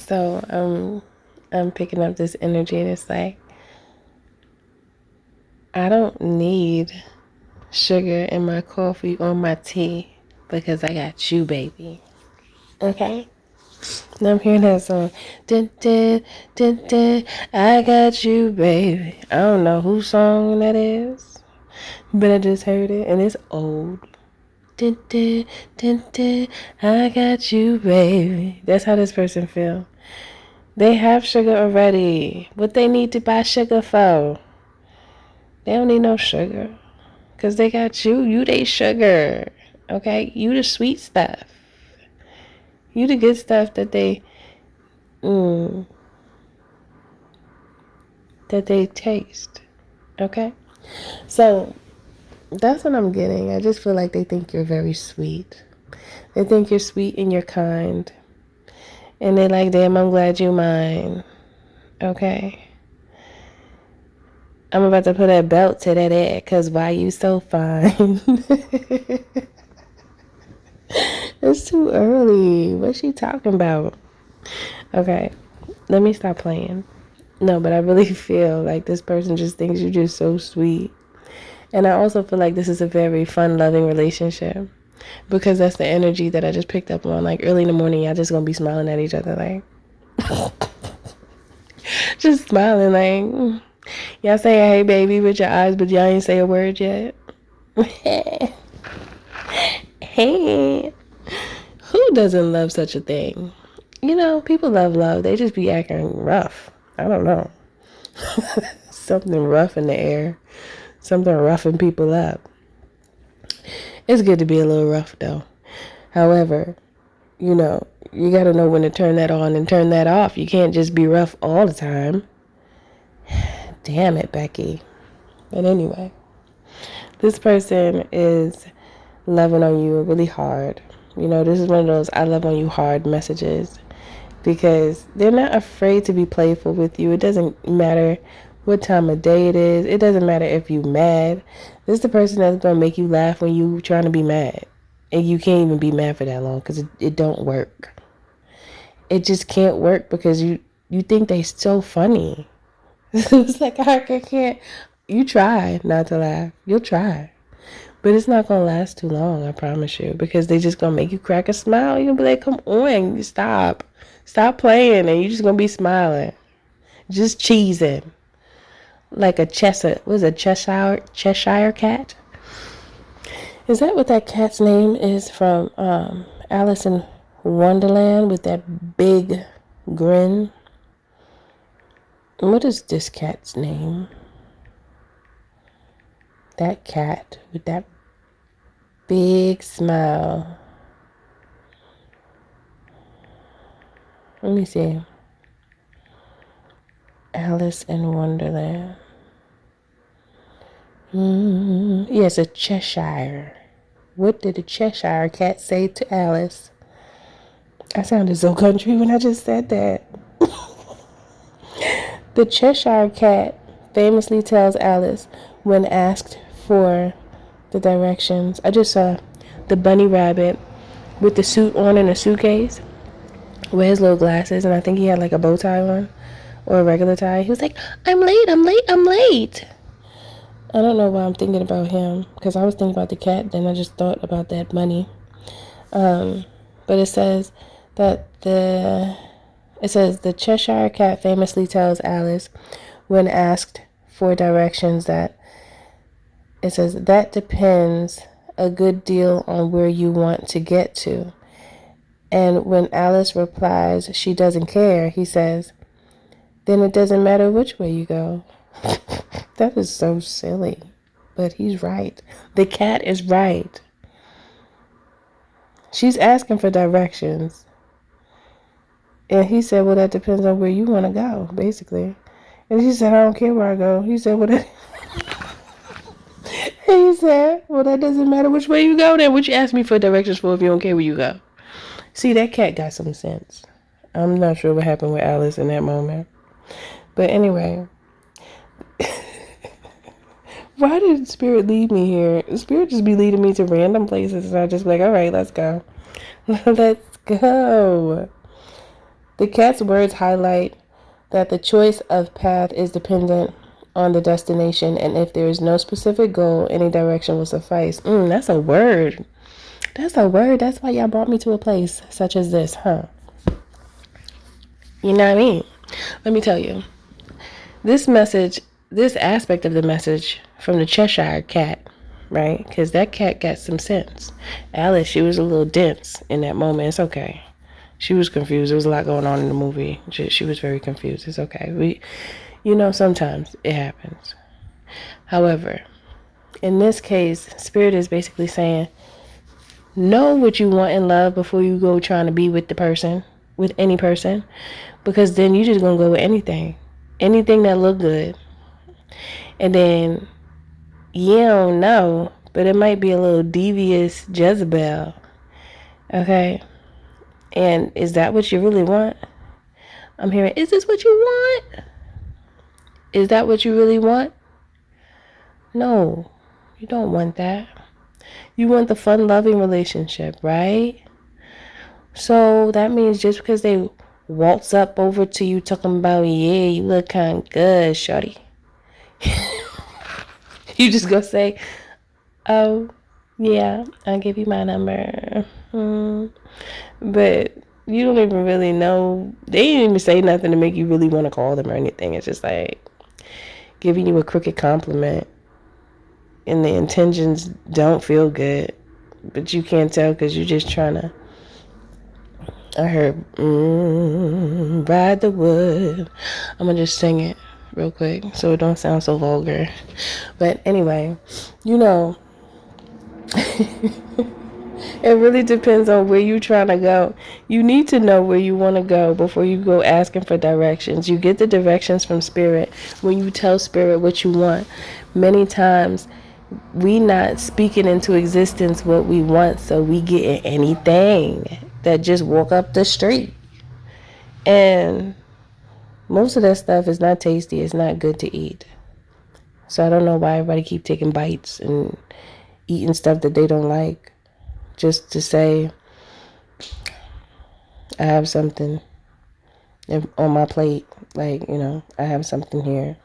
So I'm picking up this energy, and it's like I don't need sugar in my coffee or my tea because I got you, baby. Okay? Now I'm hearing that song. Dun, dun, dun, dun, I got you, baby. I don't know whose song that is, but I just heard it, and it's old. Dun, dun, dun, dun, I got you, baby. That's how this person feel. They have sugar already. What they need to buy sugar for? They don't need no sugar. Because they got you. You they sugar. Okay? You the sweet stuff. You the good stuff that they taste. Okay? So, that's what I'm getting. I just feel like they think you're very sweet. They think you're sweet and you're kind. And they like, damn, I'm glad you mine. Okay? I'm about to put a belt to that ass, because why you so fine? It's too early. What's she talking about? Okay, let me stop playing. No, but I really feel like this person just thinks you're just so sweet. And I also feel like this is a very fun, loving relationship. Because that's the energy that I just picked up on. Like early in the morning, y'all just gonna be smiling at each other like... just smiling like... Y'all say hey baby with your eyes, but y'all ain't say a word yet. Hey. Who doesn't love such a thing? You know, people love love. They just be acting rough. I don't know. Something rough in the air. Something roughing people up. It's good to be a little rough though. However, you know, you gotta know when to turn that on and turn that off. You can't just be rough all the time. Damn it, Becky. But anyway, this person is loving on you really hard. You know, this is one of those I love on you hard messages because they're not afraid to be playful with you. It doesn't matter what time of day it is. It doesn't matter if you're mad. This is the person that's going to make you laugh when you trying to be mad. And you can't even be mad for that long because it don't work. It just can't work because you think they so funny. It's like, I can't. You try not to laugh. You'll try. But it's not going to last too long, I promise you. Because they just going to make you crack a smile. You're going to be like, come on, stop. Stop playing. And you're just going to be smiling. Just cheesing. Like a Cheshire cat? Is that what that cat's name is from Alice in Wonderland with that big grin? What is this cat's name? That cat with that big smile. Let me see. Alice in Wonderland. Yes, a Cheshire. What did the Cheshire cat say to Alice? I sounded so country when I just said that. The Cheshire cat famously tells Alice when asked for the directions. I just saw the bunny rabbit with the suit on and a suitcase with his little glasses, and I think he had like a bow tie on or a regular tie. He was like, I'm late. I don't know why I'm thinking about him because I was thinking about the cat, then I just thought about that bunny. But it says the Cheshire cat famously tells Alice when asked for directions that it says that depends a good deal on where you want to get to. And when Alice replies she doesn't care, he says, then it doesn't matter which way you go. That is so silly. But he's right. The cat is right. She's asking for directions. And he said, well, that depends on where you want to go, basically. And she said, I don't care where I go. He said, well, that... And he said, well, that doesn't matter which way you go then. What you ask me for directions for if you don't care where you go? See, that cat got some sense. I'm not sure what happened with Alice in that moment. But anyway, why did Spirit lead me here? Spirit just be leading me to random places, and I just be like, all right, let's go. Let's go. The cat's words highlight that the choice of path is dependent on the destination, and if there is no specific goal, any direction will suffice. That's a word. That's a word. That's why y'all brought me to a place such as this, huh? You know what I mean? Let me tell you. This message, this aspect of the message from the Cheshire cat, right? Because that cat got some sense. Alice, she was a little dense in that moment. It's okay. She was confused. There was a lot going on in the movie. She was very confused. It's okay. Sometimes it happens. However, in this case, Spirit is basically saying, know what you want in love before you go trying to be with the person, with any person, because then you just gonna go with anything that look good, and then you don't know, but it might be a little devious Jezebel. Okay, and is that what you really want? I'm hearing, is this what you want? Is that what you really want? No, you don't want that. You want the fun, loving relationship, right? So that means just because they waltz up over to you talking about, yeah, you look kind of good, shorty. You just go say, oh, yeah, I'll give you my number. But you don't even really know. They didn't even say nothing to make you really want to call them or anything. It's just like giving you a crooked compliment. And the intentions don't feel good. But you can't tell because you're just trying to. I heard, ride the wood. I'm going to just sing it real quick so it don't sound so vulgar. But anyway, it really depends on where you're trying to go. You need to know where you want to go before you go asking for directions. You get the directions from Spirit when you tell Spirit what you want. Many times, we not speaking into existence what we want, so we get anything that just walk up the street. And most of that stuff is not tasty. It's not good to eat. So I don't know why everybody keep taking bites and eating stuff that they don't like just to say, I have something on my plate. Like, I have something here.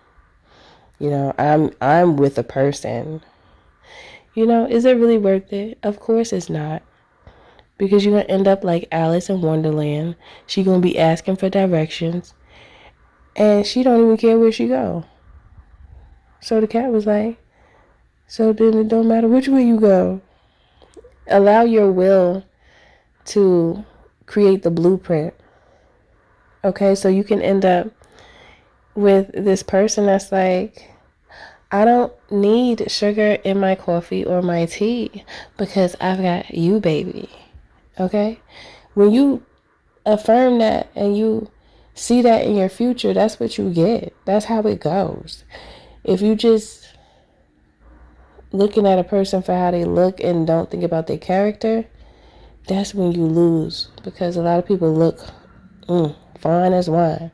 I'm with a person. Is it really worth it? Of course it's not. Because you're going to end up like Alice in Wonderland. She going to be asking for directions. And she don't even care where she go. So the cat was like, so then it don't matter which way you go. Allow your will to create the blueprint. Okay, so you can end up with this person that's like, I don't need sugar in my coffee or my tea because I've got you, baby. Okay? When you affirm that and you see that in your future, that's what you get. That's how it goes. If you just looking at a person for how they look and don't think about their character, that's when you lose. Because a lot of people look fine as wine.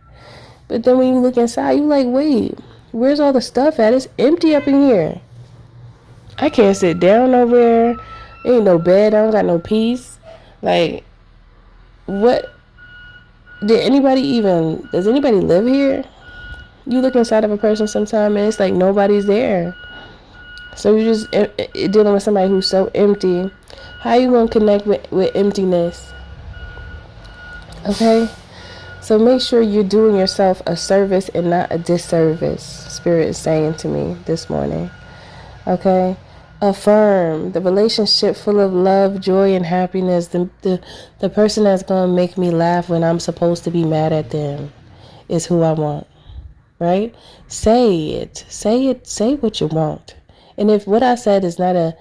But then when you look inside, you like, wait, where's all the stuff at? It's empty up in here. I can't sit down nowhere. Ain't no bed. I don't got no peace. Like, what? Does anybody live here? You look inside of a person sometime and it's like nobody's there. So you're just dealing with somebody who's so empty. How you going to connect with emptiness? Okay? So make sure you're doing yourself a service and not a disservice. Spirit is saying to me this morning. Okay? Affirm the relationship full of love, joy, and happiness. The person that's going to make me laugh when I'm supposed to be mad at them is who I want. Right? Say it. Say it. Say what you want. And if what I said is not a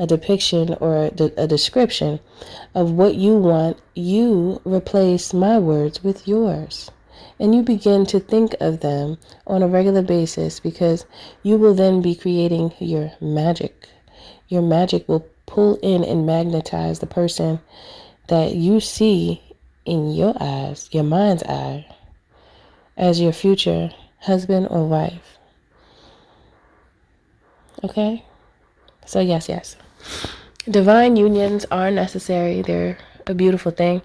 depiction or a description of what you want, you replace my words with yours. And you begin to think of them on a regular basis because you will then be creating your magic. Your magic will pull in and magnetize the person that you see in your eyes, your mind's eye, as your future husband or wife. Okay? So yes. Divine unions are necessary. They're a beautiful thing.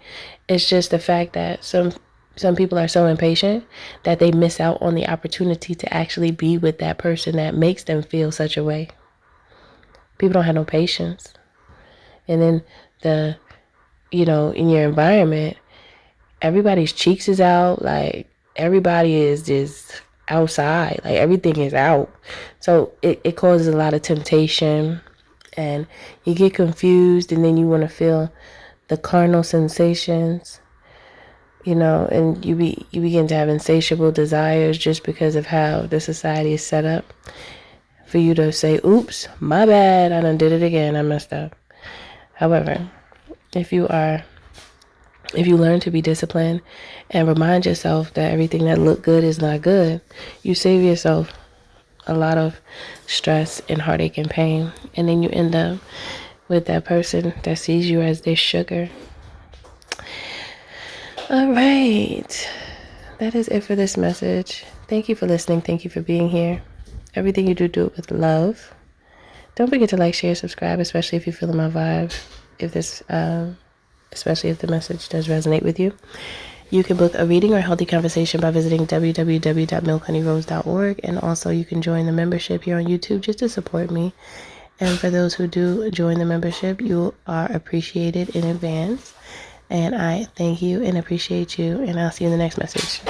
It's just the fact that some Some people are so impatient that they miss out on the opportunity to actually be with that person that makes them feel such a way. People don't have no patience. And then in your environment, everybody's cheeks is out. Like, everybody is just outside. Like, everything is out. So it causes a lot of temptation, and you get confused, and then you want to feel the carnal sensations, and you begin to have insatiable desires just because of how the society is set up for you to say, oops, my bad, I done did it again, I messed up. However, if you learn to be disciplined and remind yourself that everything that look good is not good, you save yourself a lot of stress and heartache and pain, and then you end up with that person that sees you as their sugar. All right, that is it for this message. Thank you for listening. Thank you for being here. Everything you do it with love. Don't forget to like, share, subscribe, especially if you're feeling my vibe. Especially if the message does resonate with you. You can book a reading or healthy conversation by visiting www.milkhoneyrose.org, and also you can join the membership here on YouTube just to support me. And for those who do join the membership, you are appreciated in advance. And I thank you and appreciate you, and I'll see you in the next message.